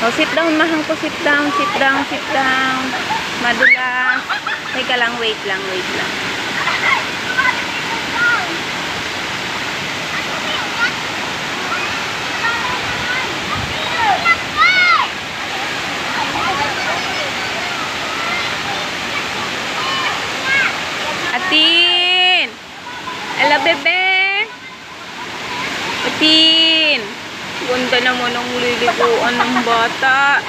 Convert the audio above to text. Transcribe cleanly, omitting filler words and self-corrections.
Oh, sit down, mahang ko. Sit down, sit down, sit down. Madulas. Teka lang, wait lang, wait lang. Atin! Ala, bebe! Atin! Ganda naman ang liliguan ng bata.